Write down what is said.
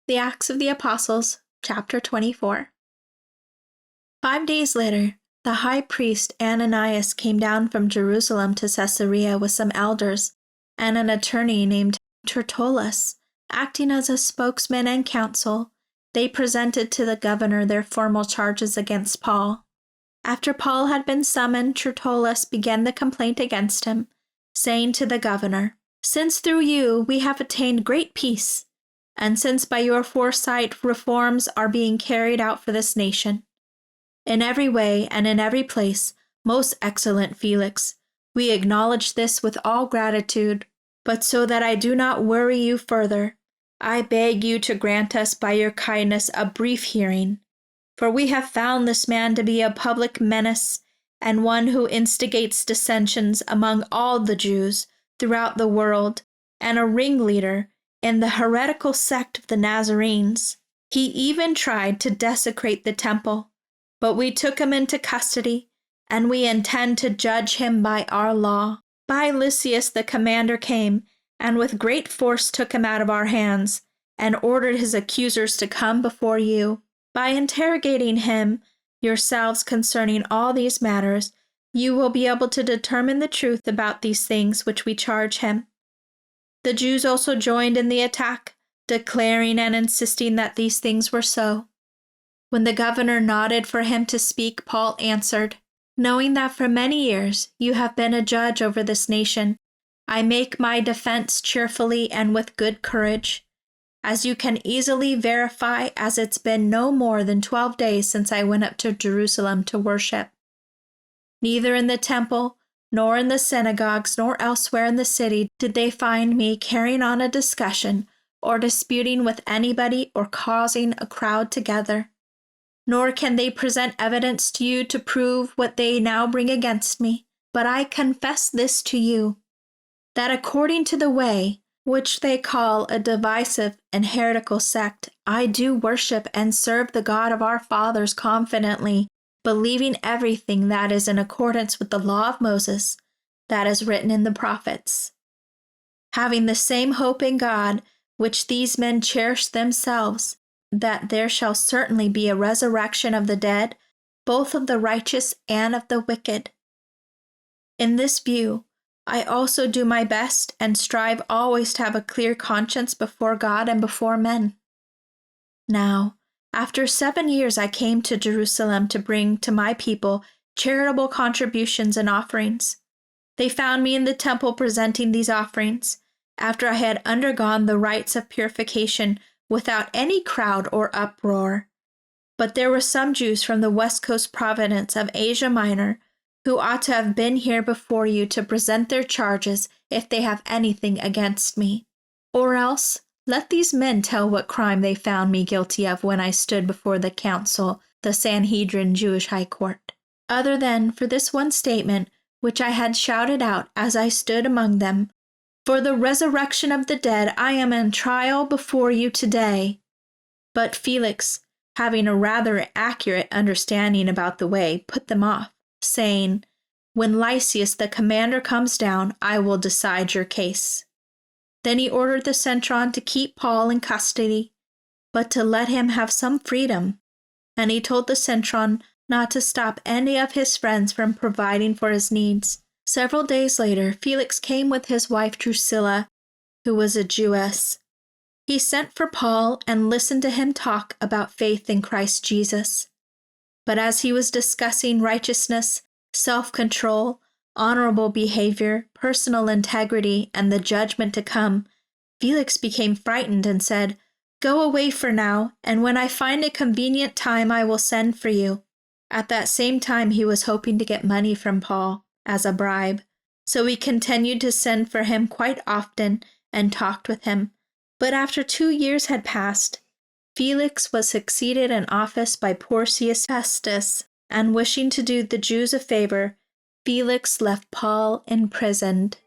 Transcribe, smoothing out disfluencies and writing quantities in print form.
The Acts of the Apostles, chapter 24. 5 days later, the high priest Ananias came down from Jerusalem to Caesarea with some elders and an attorney named Tertullus. Acting as a spokesman and counsel, they presented to the governor their formal charges against Paul. After Paul had been summoned, Tertullus began the complaint against him, saying to the governor, "Since through you we have attained great peace, and since by your foresight reforms are being carried out for this nation, in every way and in every place, most excellent Felix, we acknowledge this with all gratitude, but so that I do not worry you further, I beg you to grant us by your kindness a brief hearing, for we have found this man to be a public menace and one who instigates dissensions among all the Jews throughout the world, and a ringleader in the heretical sect of the Nazarenes. He even tried to desecrate the temple, but we took him into custody, and we intend to judge him by our law. By Lysias the commander came, and with great force took him out of our hands, and ordered his accusers to come before you. By interrogating him yourselves concerning all these matters, you will be able to determine the truth about these things which we charge him." The Jews also joined in the attack, declaring and insisting that these things were so. When the governor nodded for him to speak, Paul answered, "Knowing that for many years you have been a judge over this nation, I make my defense cheerfully and with good courage. As you can easily verify, as it's been no more than 12 days since I went up to Jerusalem to worship. Neither in the temple, nor in the synagogues, nor elsewhere in the city did they find me carrying on a discussion or disputing with anybody or causing a crowd together. Nor can they present evidence to you to prove what they now bring against me. But I confess this to you, that according to the way, which they call a divisive and heretical sect, I do worship and serve the God of our fathers confidently, believing everything that is in accordance with the law of Moses, that is written in the prophets. Having the same hope in God, which these men cherish themselves, that there shall certainly be a resurrection of the dead, both of the righteous and of the wicked. In this view, I also do my best and strive always to have a clear conscience before God and before men. Now, after 7 years I came to Jerusalem to bring to my people charitable contributions and offerings. They found me in the temple presenting these offerings, after I had undergone the rites of purification without any crowd or uproar. But there were some Jews from the west coast province of Asia Minor who ought to have been here before you to present their charges if they have anything against me. Or else, let these men tell what crime they found me guilty of when I stood before the council, the Sanhedrin Jewish High Court. Other than for this one statement, which I had shouted out as I stood among them, "For the resurrection of the dead I am on trial before you today." But Felix, having a rather accurate understanding about the way, put them off, saying, "When Lysias the commander comes down, I will decide your case." Then he ordered the centurion to keep Paul in custody, but to let him have some freedom, and he told the centurion not to stop any of his friends from providing for his needs. Several days later, Felix came with his wife Drusilla, who was a Jewess. He sent for Paul and listened to him talk about faith in Christ Jesus. But as he was discussing righteousness, self-control, honorable behavior, personal integrity, and the judgment to come, Felix became frightened and said, "Go away for now, and when I find a convenient time I will send for you." At that same time he was hoping to get money from Paul as a bribe, so he continued to send for him quite often and talked with him. But after 2 years had passed, Felix was succeeded in office by Porcius Festus, and wishing to do the Jews a favor, Felix left Paul imprisoned.